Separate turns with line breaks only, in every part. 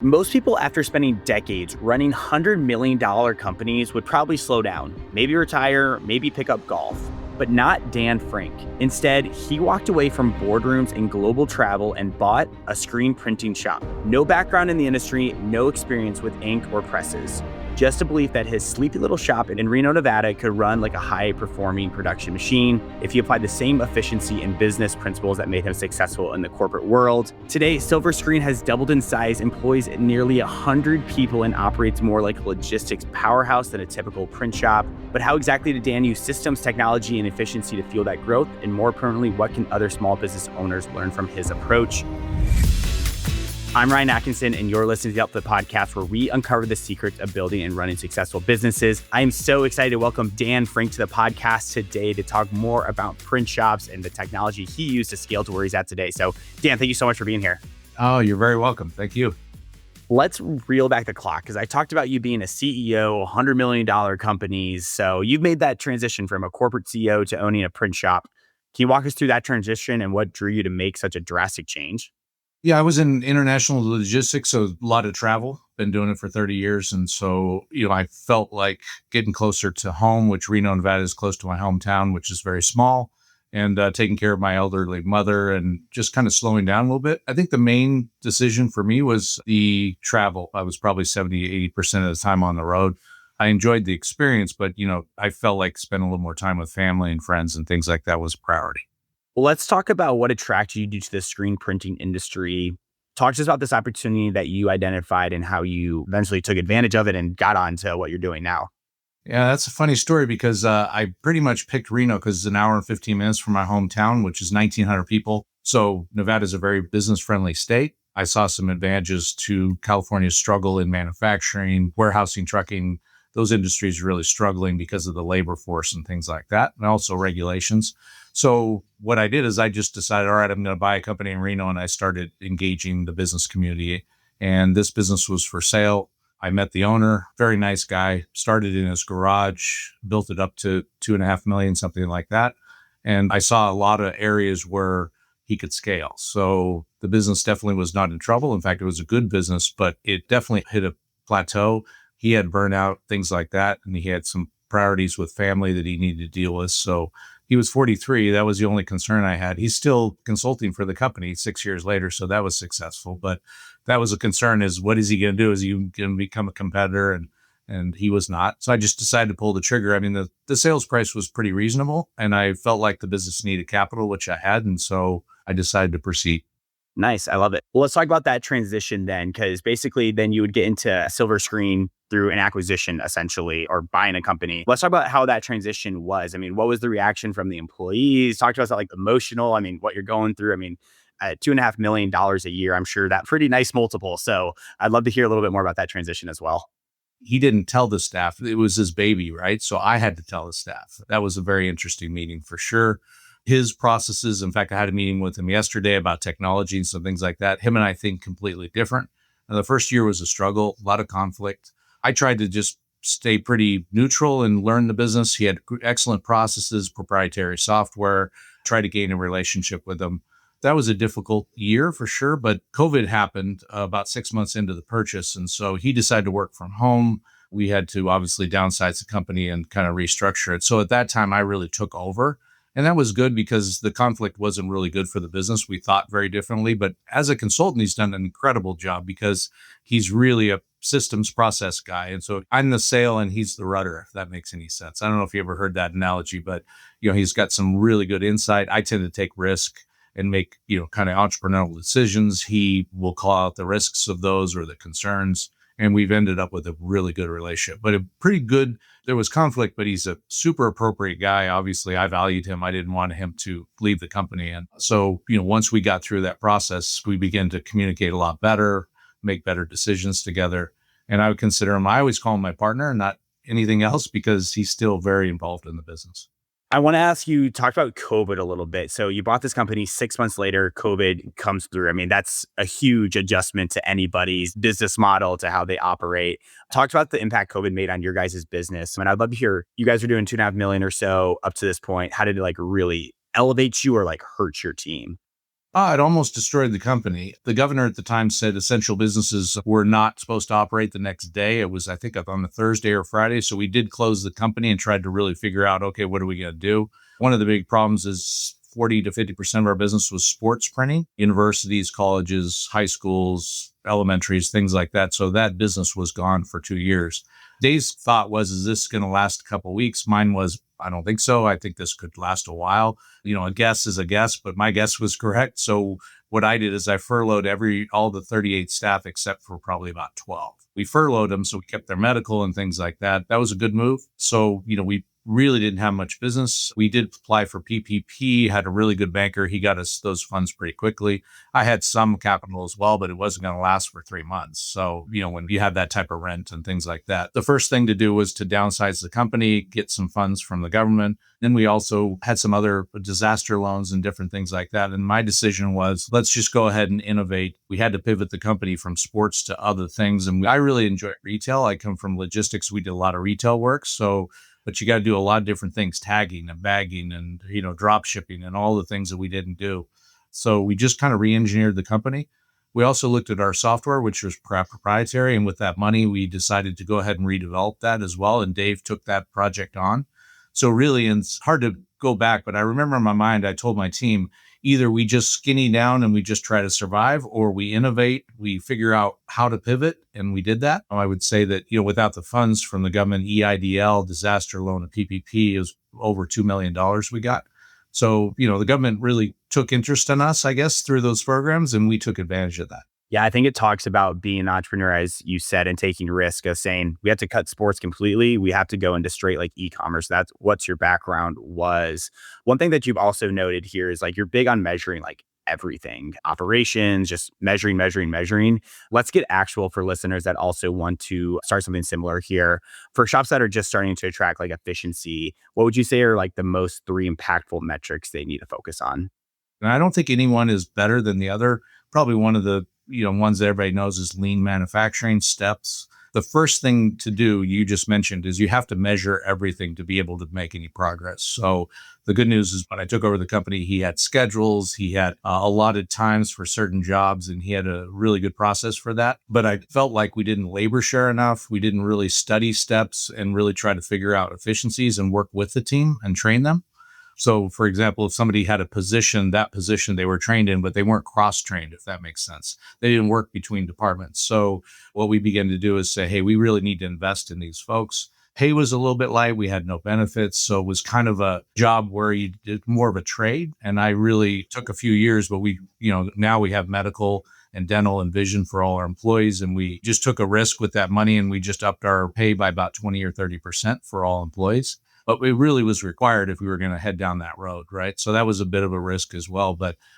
Most people, after spending decades running $100 million companies, would probably slow down, maybe retire, maybe pick up golf. But not Dan Frank. Instead, he walked away from boardrooms and global travel and bought a screen printing shop. No background in the industry, no experience with ink or presses. Just a belief that his sleepy little shop in Reno, Nevada could run like a high-performing production machine if he applied the same efficiency and business principles that made him successful in the corporate world. Today, Silver Screen has doubled in size, employs nearly 100 people, and operates more like a logistics powerhouse than a typical print shop. But how exactly did Dan use systems, technology, and efficiency to fuel that growth? And more importantly, what can other small business owners learn from his approach? I'm Ryan Atkinson, and you're listening to the Output Podcast, where we uncover the secrets of building and running successful businesses. I am so excited to welcome Dan Frank to the podcast today to talk more about print shops and the technology he used to scale to where he's at today. So, Dan, thank you so much for being here.
Oh, you're very welcome. Thank you.
Let's reel back the clock, because I talked about you being a CEO, $100 million companies. So you've made that transition from a corporate CEO to owning a print shop. Can you walk us through that transition and what drew you to make such a drastic change?
Yeah, I was in international logistics, so a lot of travel. Been doing it for 30 years. And so, I felt like getting closer to home, which Reno, Nevada is close to my hometown, which is very small, and taking care of my elderly mother and just kind of slowing down a little bit. I think the main decision for me was the travel. I was probably 70, 80% of the time on the road. I enjoyed the experience, but, I felt like spending a little more time with family and friends and things like that was a priority.
Well, let's talk about what attracted you to the screen printing industry. Talk to us about this opportunity that you identified and how you eventually took advantage of it and got on to what you're doing now.
Yeah, that's a funny story because I pretty much picked Reno because it's an hour and 15 minutes from my hometown, which is 1,900 people. So Nevada is a very business-friendly state. I saw some advantages to California's struggle in manufacturing, warehousing, trucking. Those industries are really struggling because of the labor force and things like that, and also regulations. So what I did is I just decided, all right, I'm going to buy a company in Reno, and I started engaging the business community. And this business was for sale. I met the owner, very nice guy, started in his garage, built it up to 2.5 million, something like that. And I saw a lot of areas where he could scale. So the business definitely was not in trouble. In fact, it was a good business, but it definitely hit a plateau. He had burnout, things like that. And he had some priorities with family that he needed to deal with. So he was 43. That was the only concern I had. He's still consulting for the company 6 years later. So that was successful. But that was a concern, is what is he going to do? Is he going to become a competitor? And he was not. So I just decided to pull the trigger. I mean, the sales price was pretty reasonable, and I felt like the business needed capital, which I had. And so I decided to proceed.
Nice. I love it. Well, let's talk about that transition then, because basically then you would get into Silver Screen through an acquisition, essentially, or buying a company. Let's talk about how that transition was. I mean, what was the reaction from the employees? Talk to us about like emotional. I mean, what you're going through. I mean, at $2.5 million a year, I'm sure that pretty nice multiple. So I'd love to hear a little bit more about that transition as well.
He didn't tell the staff. It was his baby, right? So I had to tell the staff. That was a very interesting meeting for sure. His processes, in fact, I had a meeting with him yesterday about technology and some things like that. Him and I think completely different. And the first year was a struggle, a lot of conflict. I tried to just stay pretty neutral and learn the business. He had excellent processes, proprietary software, tried to gain a relationship with him. That was a difficult year for sure, but COVID happened about 6 months into the purchase. And so he decided to work from home. We had to obviously downsize the company and kind of restructure it. So at that time, I really took over. And that was good because the conflict wasn't really good for the business. We thought very differently. But as a consultant, he's done an incredible job because he's really a systems process guy. And so I'm the sail and he's the rudder, if that makes any sense. I don't know if you ever heard that analogy, but he's got some really good insight. I tend to take risk and make, kind of entrepreneurial decisions. He will call out the risks of those or the concerns. And we've ended up with a really good relationship, but a pretty good, there was conflict, but he's a super appropriate guy. Obviously, I valued him. I didn't want him to leave the company. And so, once we got through that process, we began to communicate a lot better, make better decisions together. And I would consider him, I always call him my partner, not anything else, because he's still very involved in the business.
I want to ask you, talk about COVID a little bit. So you bought this company 6 months later, COVID comes through. I mean, that's a huge adjustment to anybody's business model, to how they operate. Talk about the impact COVID made on your guys' business. I mean, I'd love to hear, you guys are doing 2.5 million or so up to this point. How did it really elevate you or hurt your team?
It almost destroyed the company. The governor at the time said essential businesses were not supposed to operate the next day. It was, I think, on a Thursday or Friday. So we did close the company and tried to really figure out, okay, what are we going to do? One of the big problems is 40 to 50% of our business was sports printing, universities, colleges, high schools, elementaries, things like that. So that business was gone for 2 years. Dave's thought was, is this going to last a couple of weeks? Mine was, I don't think so. I think this could last a while. A guess is a guess, but my guess was correct. So what I did is I furloughed all the 38 staff except for probably about 12. We furloughed them, so we kept their medical and things like that. That was a good move. So, we really didn't have much business. We did apply for PPP, had a really good banker. He got us those funds pretty quickly. I had some capital as well, but it wasn't going to last for 3 months. So, when you have that type of rent and things like that, the first thing to do was to downsize the company, get some funds from the government. Then we also had some other disaster loans and different things like that. And my decision was, let's just go ahead and innovate. We had to pivot the company from sports to other things. And I really enjoy retail. I come from logistics. We did a lot of retail work. But you got to do a lot of different things, tagging and bagging and, drop shipping and all the things that we didn't do. So we just kind of re-engineered the company. We also looked at our software, which was proprietary. And with that money, we decided to go ahead and redevelop that as well. And Dave took that project on. So really, and it's hard to go back, but I remember in my mind, I told my team, either we just skinny down and we just try to survive, or we innovate, we figure out how to pivot. And we did that. I would say that, without the funds from the government, EIDL, disaster loan, and PPP, it was over $2 million we got. So, the government really took interest in us, I guess, through those programs, and we took advantage of that.
Yeah, I think it talks about being an entrepreneur, as you said, and taking risk of saying we have to cut sports completely. We have to go into straight like e-commerce. That's what's your background was. One thing that you've also noted here is like you're big on measuring like everything, operations, just measuring, measuring, measuring. Let's get actual for listeners that also want to start something similar here. For shops that are just starting to attract like efficiency, what would you say are like the most three impactful metrics they need to focus on?
And I don't think anyone is better than the other. Probably one of the ones that everybody knows is lean manufacturing steps. The first thing to do, you just mentioned, is you have to measure everything to be able to make any progress. So the good news is when I took over the company, he had schedules, he had allotted times for certain jobs, and he had a really good process for that. But I felt like we didn't labor share enough. We didn't really study steps and really try to figure out efficiencies and work with the team and train them. So, for example, if somebody had a position, that position they were trained in, but they weren't cross-trained, if that makes sense. They didn't work between departments. So what we began to do is say, hey, we really need to invest in these folks. Pay was a little bit light. We had no benefits. So it was kind of a job where you did more of a trade. And I really took a few years, but now we have medical and dental and vision for all our employees. And we just took a risk with that money and we just upped our pay by about 20 or 30% for all employees. But it really was required if we were going to head down that road, right? So that was a bit of a risk as well.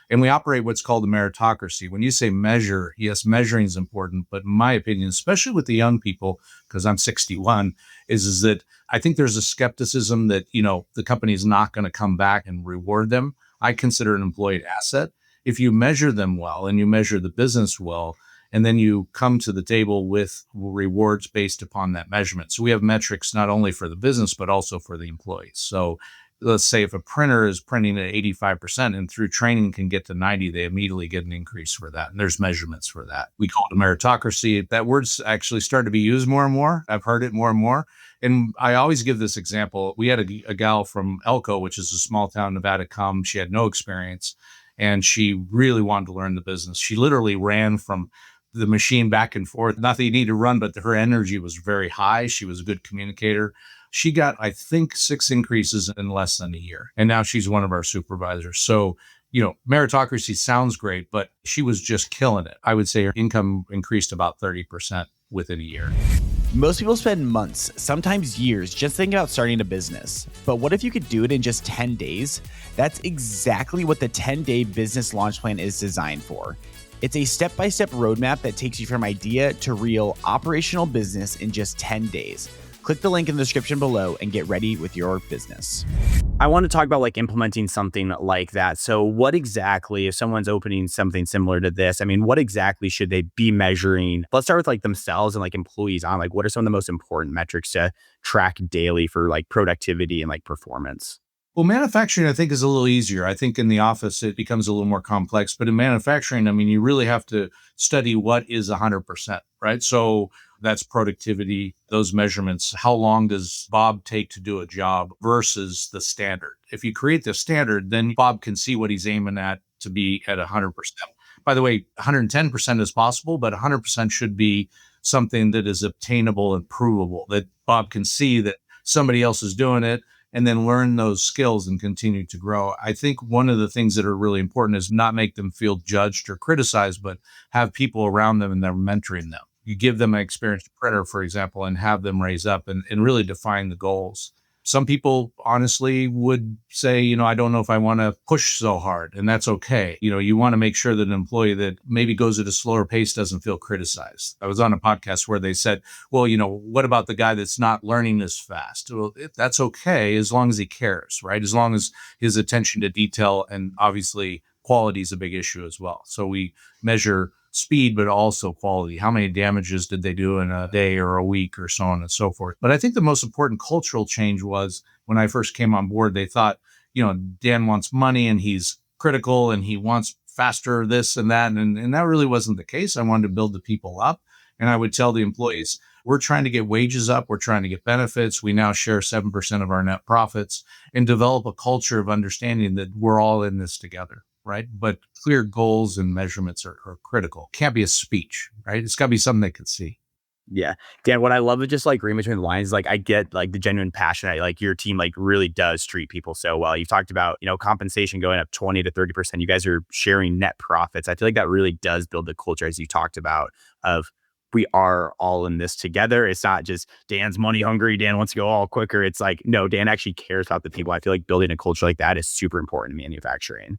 And we operate what's called a meritocracy. When you say measure, yes, measuring is important. But in my opinion, especially with the young people, because I'm 61, is that I think there's a skepticism that, the company is not going to come back and reward them. I consider an employee asset. If you measure them well and you measure the business well, and then you come to the table with rewards based upon that measurement. So we have metrics not only for the business, but also for the employees. So let's say if a printer is printing at 85% and through training can get to 90, they immediately get an increase for that. And there's measurements for that. We call it a meritocracy. That word's actually started to be used more and more. I've heard it more and more. And I always give this example. We had a gal from Elko, which is a small town, Nevada, come. She had no experience and she really wanted to learn the business. She literally ran from the machine back and forth. Not that you need to run, but her energy was very high. She was a good communicator. She got, I think, 6 increases in less than a year. And now she's one of our supervisors. So, meritocracy sounds great, but she was just killing it. I would say her income increased about 30% within a year.
Most people spend months, sometimes years, just thinking about starting a business. But what if you could do it in just 10 days? That's exactly what the 10-day business launch plan is designed for. It's a step-by-step roadmap that takes you from idea to real operational business in just 10 days. Click the link in the description below and get ready with your business.
I want to talk about like implementing something like that. So what exactly, if someone's opening something similar to this, what exactly should they be measuring? Let's start with like themselves and like employees on like, what are some of the most important metrics to track daily for like productivity and like performance?
Well, manufacturing, I think, is a little easier. I think in the office, it becomes a little more complex. But in manufacturing, I mean, you really have to study what is 100%, right? So that's productivity, those measurements. How long does Bob take to do a job versus the standard? If you create the standard, then Bob can see what he's aiming at to be at 100%. By the way, 110% is possible, but 100% should be something that is obtainable and provable, that Bob can see that somebody else is doing it and then learn those skills and continue to grow. I think one of the things that are really important is not make them feel judged or criticized, but have people around them and they're mentoring them. You give them an experienced printer, for example, and have them raise up and really define the goals. Some people honestly would say, I don't know if I want to push so hard, and that's okay. You want to make sure that an employee that maybe goes at a slower pace doesn't feel criticized. I was on a podcast where they said, well, what about the guy that's not learning as fast? Well, that's okay as long as he cares, right? As long as his attention to detail and obviously quality is a big issue as well. So we measure speed, but also quality. How many damages did they do in a day or a week or so on and so forth? But I think the most important cultural change was when I first came on board, they thought, Dan wants money and he's critical and he wants faster this and that. And that really wasn't the case. I wanted to build the people up. And I would tell the employees, we're trying to get wages up. We're trying to get benefits. We now share 7% of our net profits and develop a culture of understanding that we're all in this together. Right. But clear goals and measurements are critical. Can't be a speech, right? It's got to be something they can see.
Yeah. Dan, what I love is just like reading between the lines, like I get like the genuine passion. Like your team like really does treat people so well. You've talked about, compensation going up 20 to 30%. You guys are sharing net profits. I feel like that really does build the culture, as you talked about, of we are all in this together. It's not just Dan's money hungry. Dan wants to go all quicker. It's like, no, Dan actually cares about the people. I feel like building a culture like that is super important in manufacturing.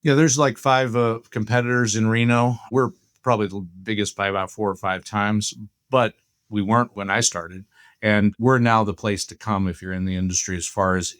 Yeah, there's like 5 competitors in Reno. We're probably the biggest by about 4 or 5 times, but we weren't when I started. And we're now the place to come if you're in the industry as far as,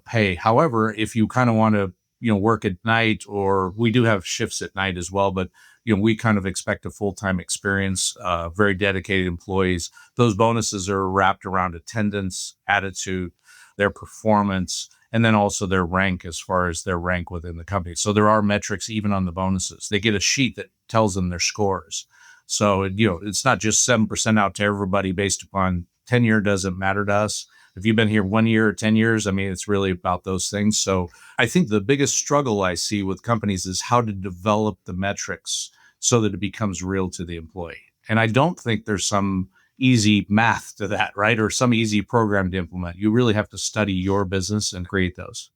pay. However, if you kind of want to, work at night, or we do have shifts at night as well, but, we kind of expect a full-time experience, very dedicated employees. Those bonuses are wrapped around attendance, attitude, their performance, and then also their rank as far as their rank within the company. So there are metrics even on the bonuses. They get a sheet that tells them their scores. So, it's not just 7% out to everybody based upon tenure doesn't matter to us. If you've been here 1 year or 10 years, I mean, it's really about those things. So I think the biggest struggle I see with companies is how to develop the metrics so that it becomes real to the employee. And I don't think there's some easy math to that, right? Or some easy program to implement. You really have to study your business and create those.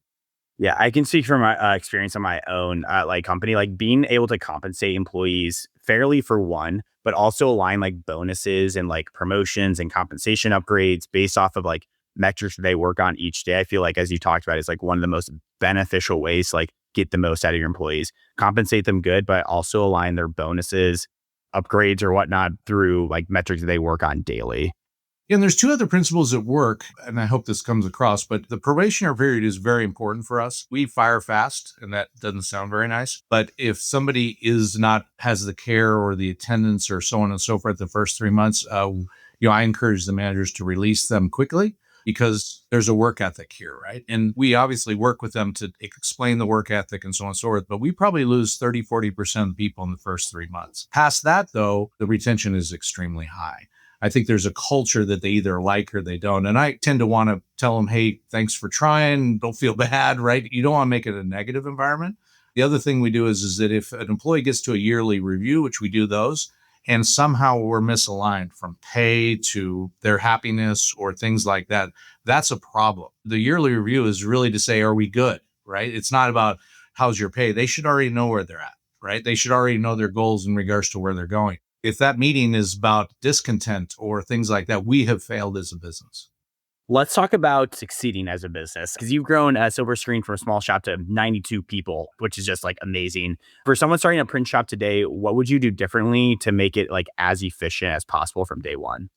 Yeah, I can speak from my experience on my own company, like being able to compensate employees fairly for one, but also align like bonuses and like promotions and compensation upgrades based off of like metrics they work on each day. I feel like, as you talked about, is like one of the most beneficial ways to like get the most out of your employees, compensate them good, but also align their bonuses, upgrades or whatnot through like metrics that they work on daily.
And there's 2 other principles at work, and I hope this comes across, but the probationary period is very important for us. We fire fast, and that doesn't sound very nice. But if somebody has the care or the attendance or so on and so forth the first 3 months, I encourage the managers to release them quickly because there's a work ethic here, right? And we obviously work with them to explain the work ethic and so on and so forth, but we probably lose 30, 40% of the people in the first 3 months. Past that, though, the retention is extremely high. I think there's a culture that they either like or they don't. And I tend to want to tell them, hey, thanks for trying. Don't feel bad, right? You don't want to make it a negative environment. The other thing we do is that if an employee gets to a yearly review, which we do those, and somehow we're misaligned from pay to their happiness or things like that, that's a problem. The yearly review is really to say, are we good, right? It's not about how's your pay. They should already know where they're at, right? They should already know their goals in regards to where they're going. If that meeting is about discontent or things like that, we have failed as a business.
Let's talk about succeeding as a business, because you've grown Silver Screen from a small shop to 92 people, which is just like amazing. For someone starting a print shop today, what would you do differently to make it like as efficient as possible from day one?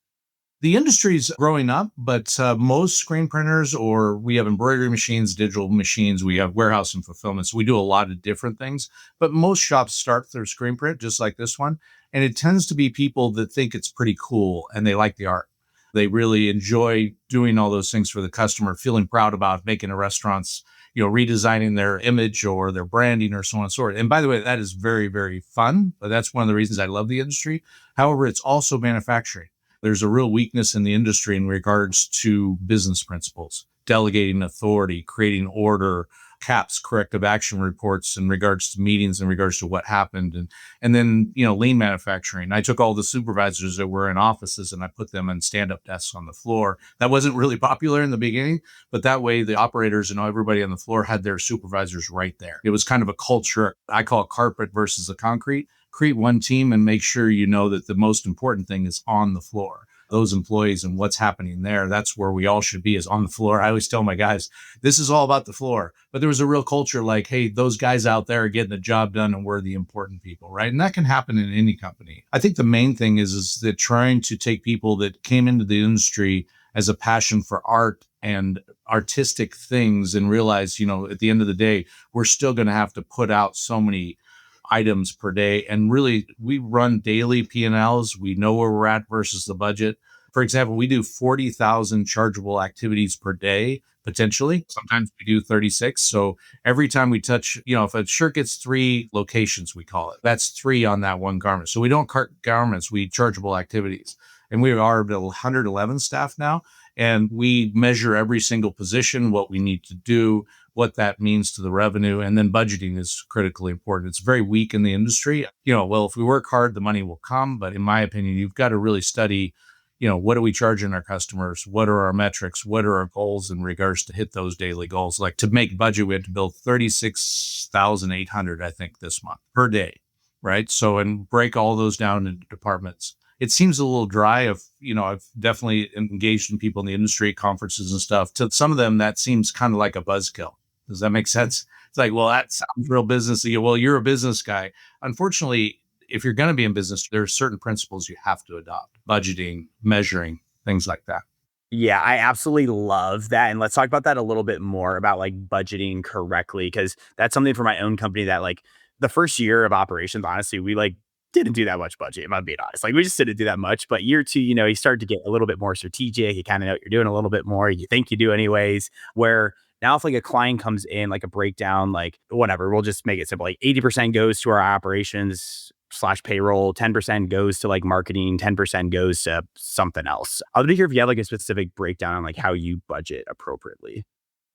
The industry's growing up, but most screen printers, or we have embroidery machines, digital machines, we have warehouse and fulfillment. So we do a lot of different things, but most shops start their screen print just like this one. And it tends to be people that think it's pretty cool and they like the art. They really enjoy doing all those things for the customer, feeling proud about making a restaurant's, redesigning their image or their branding or so on and so forth. And by the way, that is very, very fun. But that's one of the reasons I love the industry. However, it's also manufacturing. There's a real weakness in the industry in regards to business principles, delegating authority, creating order, CAPS, corrective action reports in regards to meetings, in regards to what happened. And then, lean manufacturing. I took all the supervisors that were in offices and I put them in stand-up desks on the floor. That wasn't really popular in the beginning, but that way the operators and everybody on the floor had their supervisors right there. It was kind of a culture. I call it carpet versus the concrete. Create one team and make sure you know that the most important thing is on the floor. Those employees and what's happening there, that's where we all should be, is on the floor. I always tell my guys, this is all about the floor. But there was a real culture like, hey, those guys out there are getting the job done and we're the important people, right? And that can happen in any company. I think the main thing is that trying to take people that came into the industry as a passion for art and artistic things and realize, at the end of the day, we're still going to have to put out so many items per day. And really, we run daily P&Ls. We know where we're at versus the budget. For example, we do 40,000 chargeable activities per day, potentially. Sometimes we do 36. So every time we touch, if a shirt gets 3 locations, we call it, that's 3 on that one garment. So we don't cart garments, we chargeable activities. And we are 111 staff now. And we measure every single position, what we need to do, what that means to the revenue. And then budgeting is critically important. It's very weak in the industry. If we work hard, the money will come. But in my opinion, you've got to really study, what are we charging our customers? What are our metrics? What are our goals in regards to hit those daily goals? Like to make budget, we had to build 36,800, I think, this month per day, right? So, and break all those down into departments. It seems a little dry. I've definitely engaged in people in the industry, conferences and stuff. To some of them, that seems kind of like a buzzkill. Does that make sense? It's like, well, that sounds real businessy. Well, you're a business guy. Unfortunately, if you're going to be in business, there are certain principles you have to adopt: budgeting, measuring, things like that.
Yeah, I absolutely love that. And let's talk about that a little bit more about like budgeting correctly, because that's something for my own company that like the first year of operations, honestly, we like didn't do that much budget, if I'm being honest. Like we just didn't do that much. But year 2, you start to get a little bit more strategic. You kind of know what you're doing a little bit more. You think you do anyways. Where now if like a client comes in, like a breakdown, like whatever, we'll just make it simple. Like 80% goes to our operations / payroll, 10% goes to like marketing, 10% goes to something else. I'd love to hear if you have like a specific breakdown on like how you budget appropriately.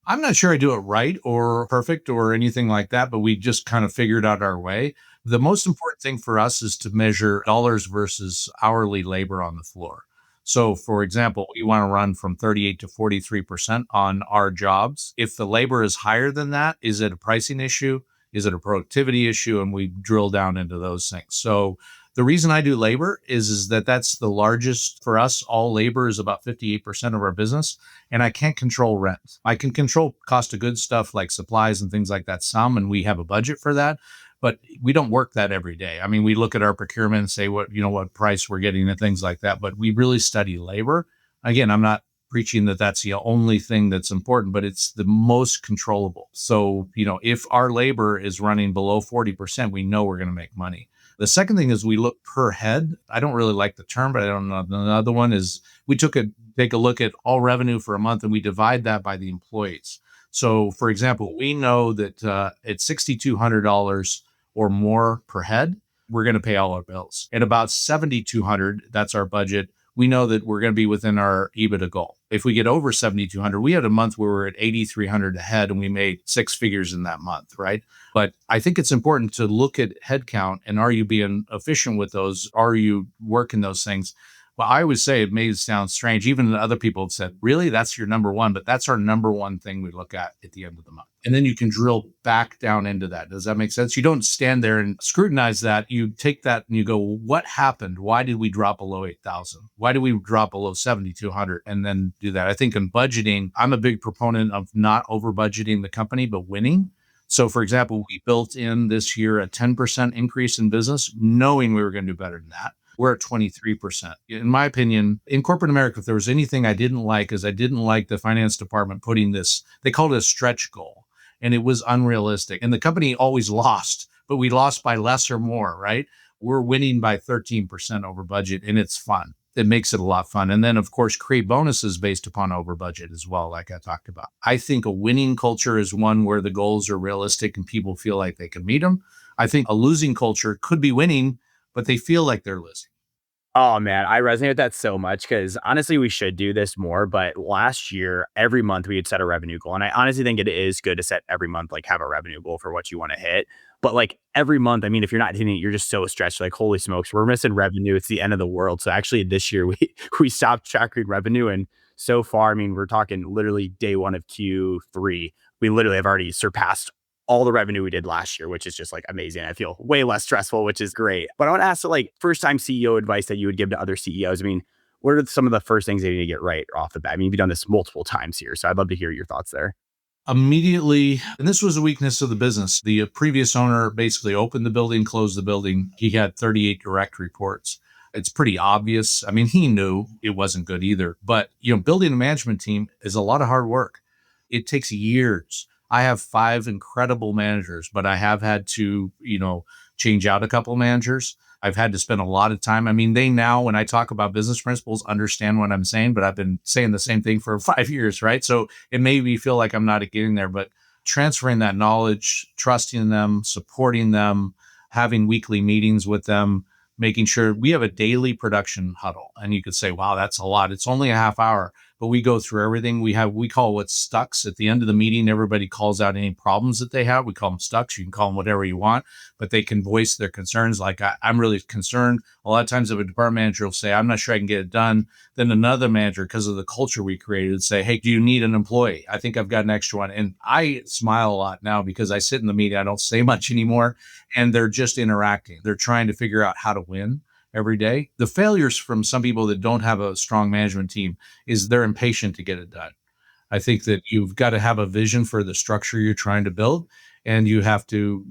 I'm not sure I do it right or perfect or anything like that, but we just kind of figured out our way. The most important thing for us is to measure dollars versus hourly labor on the floor. So, for example, we want to run from 38 to 43% on our jobs. If the labor is higher than that, is it a pricing issue? Is it a productivity issue? And we drill down into those things. So the reason I do labor is that that's the largest for us. All labor is about 58% of our business. And I can't control rent. I can control cost of goods stuff like supplies and things like that some, and we have a budget for that. But we don't work that every day. I mean, we look at our procurement and say what price we're getting and things like that. But we really study labor. Again, I'm not preaching that that's the only thing that's important, but it's the most controllable. So, if our labor is running below 40%, we know we're going to make money. The second thing is we look per head. I don't really like the term, but I don't know. Another one is we take a look at all revenue for a month and we divide that by the employees. So, for example, we know that at $6,200 or more per head, we're going to pay all our bills. At about $7,200, that's our budget. We know that we're going to be within our EBITDA goal. If we get over 7,200, we had a month where we're at 8,300 a head and we made 6 figures in that month, right? But I think it's important to look at headcount and are you being efficient with those? Are you working those things? Well, I always say it may sound strange. Even other people have said, really, that's your number one, but that's our number one thing we look at the end of the month. And then you can drill back down into that. Does that make sense? You don't stand there and scrutinize that. You take that and you go, what happened? Why did we drop below 8,000? Why did we drop below 7,200? And then do that. I think in budgeting, I'm a big proponent of not over budgeting the company, but winning. So for example, we built in this year a 10% increase in business, knowing we were going to do better than that. We're at 23%. In my opinion, in corporate America, if there was anything I didn't like, is I didn't like the finance department putting this, they called it a stretch goal, and it was unrealistic. And the company always lost, but we lost by less or more, right? We're winning by 13% over budget, and it's fun. it makes it a lot fun. And then, of course, create bonuses based upon over budget as well, like I talked about. I think a winning culture is one where the goals are realistic and people feel like they can meet them. I think a losing culture could be winning, but they feel like they're losing.
Oh man, I resonate with that so much because honestly, we should do this more. But last year, every month we had set a revenue goal. And I honestly think it is good to set every month, like have a revenue goal for what you want to hit. But like every month, I mean, if you're not hitting it, you're just so stretched. Like, holy smokes, we're missing revenue. It's the end of the world. So actually this year we stopped tracking revenue. And so far, I mean, we're talking literally day one of Q3. We literally have already surpassed all the revenue we did last year, which is just like amazing. I feel way less stressful, which is great. But I want to ask, like, first time CEO advice that you would give to other CEOs. I mean, what are some of the first things they need to get right off the bat? I mean, you've done this multiple times here, so I'd love to hear your thoughts there.
Immediately, and this was a weakness of the business. The previous owner basically opened the building, closed the building. He had 38 direct reports. It's pretty obvious. I mean, he knew it wasn't good either. But, building a management team is a lot of hard work. It takes years. I have 5 incredible managers, but I have had to, change out a couple managers. I've had to spend a lot of time. I mean, they now, when I talk about business principles, understand what I'm saying, but I've been saying the same thing for 5 years, right? So it made me feel like I'm not getting there, but transferring that knowledge, trusting them, supporting them, having weekly meetings with them, making sure we have a daily production huddle. And you could say, wow, that's a lot. It's only a half hour, but we go through everything. We call what's stucks. At the end of the meeting, everybody calls out any problems that they have. We call them stucks. You can call them whatever you want, but they can voice their concerns. Like, I'm really concerned. A lot of times if a department manager will say, I'm not sure I can get it done. Then another manager, because of the culture we created, say, hey, do you need an employee? I think I've got an extra one. And I smile a lot now because I sit in the meeting. I don't say much anymore. And they're just interacting. They're trying to figure out how to win every day. The failures from some people that don't have a strong management team is they're impatient to get it done. I think that you've got to have a vision for the structure you're trying to build, and you have to,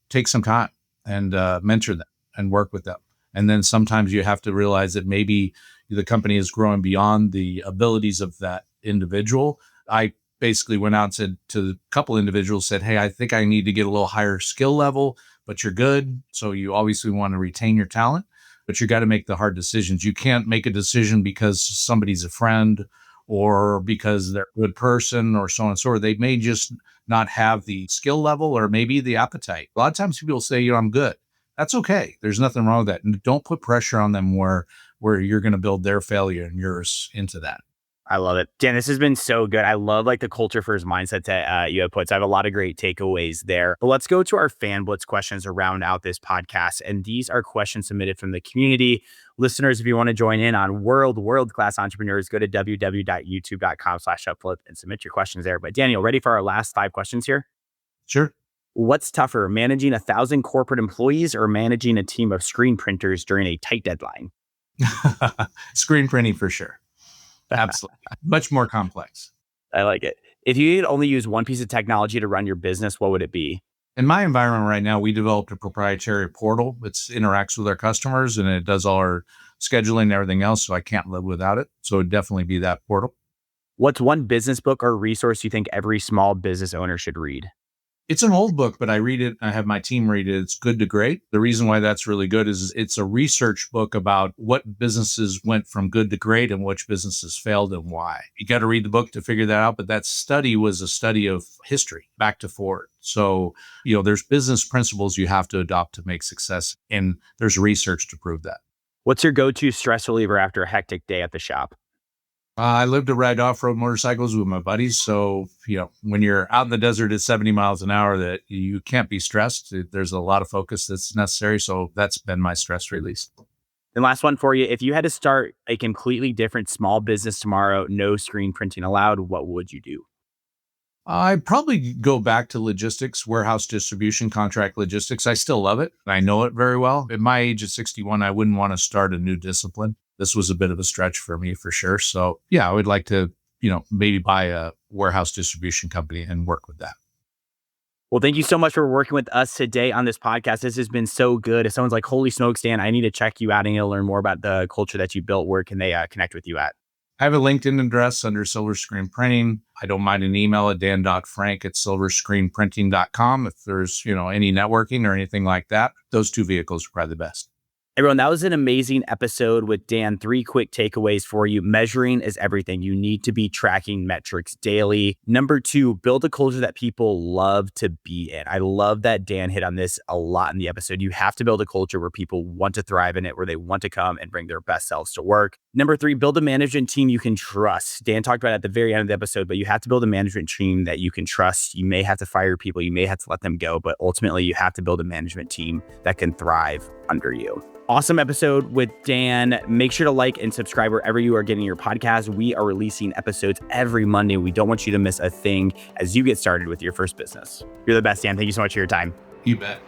take some time and mentor them and work with them. And then sometimes you have to realize that maybe the company is growing beyond the abilities of that individual. I basically went out and said to a couple individuals, said, hey, I think I need to get a little higher skill level, but you're good. So you obviously want to retain your talent, but you got to make the hard decisions. You can't make a decision because somebody's a friend or because they're a good person or so on and so forth. They may just not have the skill level or maybe the appetite. A lot of times people say, I'm good. That's okay. There's nothing wrong with that. And don't put pressure on them where you're going to build their failure and yours into that.
I love it. Dan, this has been so good. I love like the culture first mindset that you have put. So I have a lot of great takeaways there. But let's go to our fan blitz questions to round out this podcast. And these are questions submitted from the community. Listeners, if you want to join in on world-class entrepreneurs, go to www.youtube.com/upflip and submit your questions there. But Daniel, ready for our last 5 questions here?
Sure.
What's tougher, managing 1,000 corporate employees or managing a team of screen printers during a tight deadline?
Screen printing for sure. Absolutely. Much more complex.
I like it. If you could only use one piece of technology to run your business, what would it be?
In my environment right now, we developed a proprietary portal that interacts with our customers and it does all our scheduling and everything else. So I can't live without it. So it'd definitely be that portal.
What's one business book or resource you think every small business owner should read?
It's an old book, but I read it. I have my team read it. It's Good to Great. The reason why that's really good is it's a research book about what businesses went from good to great and which businesses failed and why. You got to read the book to figure that out. But that study was a study of history back to forward. So, there's business principles you have to adopt to make success. And there's research to prove that.
What's your go-to stress reliever after a hectic day at the shop?
I live to ride off-road motorcycles with my buddies. So, when you're out in the desert at 70 miles an hour, that you can't be stressed. There's a lot of focus that's necessary. So that's been my stress release.
And last one for you. If you had to start a completely different small business tomorrow, no screen printing allowed, what would you do?
I'd probably go back to logistics, warehouse distribution, contract logistics. I still love it. I know it very well. At my age of 61, I wouldn't want to start a new discipline. This was a bit of a stretch for me for sure. So yeah, I would like to, maybe buy a warehouse distribution company and work with that.
Well, thank you so much for working with us today on this podcast. This has been so good. If someone's like, holy smokes, Dan, I need to check you out and learn more about the culture that you built, where can they connect with you at?
I have a LinkedIn address under Silver Screen Printing. I don't mind an email at dan.frank@silverscreenprinting.com. If there's, any networking or anything like that, those 2 vehicles are probably the best.
Everyone, that was an amazing episode with Dan. 3 quick takeaways for you. Measuring is everything. You need to be tracking metrics daily. Number 2, build a culture that people love to be in. I love that Dan hit on this a lot in the episode. You have to build a culture where people want to thrive in it, where they want to come and bring their best selves to work. Number 3, build a management team you can trust. Dan talked about it at the very end of the episode, but you have to build a management team that you can trust. You may have to fire people, you may have to let them go, but ultimately you have to build a management team that can thrive under you. Awesome episode with Dan. Make sure to like and subscribe wherever you are getting your podcast. We are releasing episodes every Monday. We don't want you to miss a thing as you get started with your first business. You're the best, Dan. Thank you so much for your time.
You bet.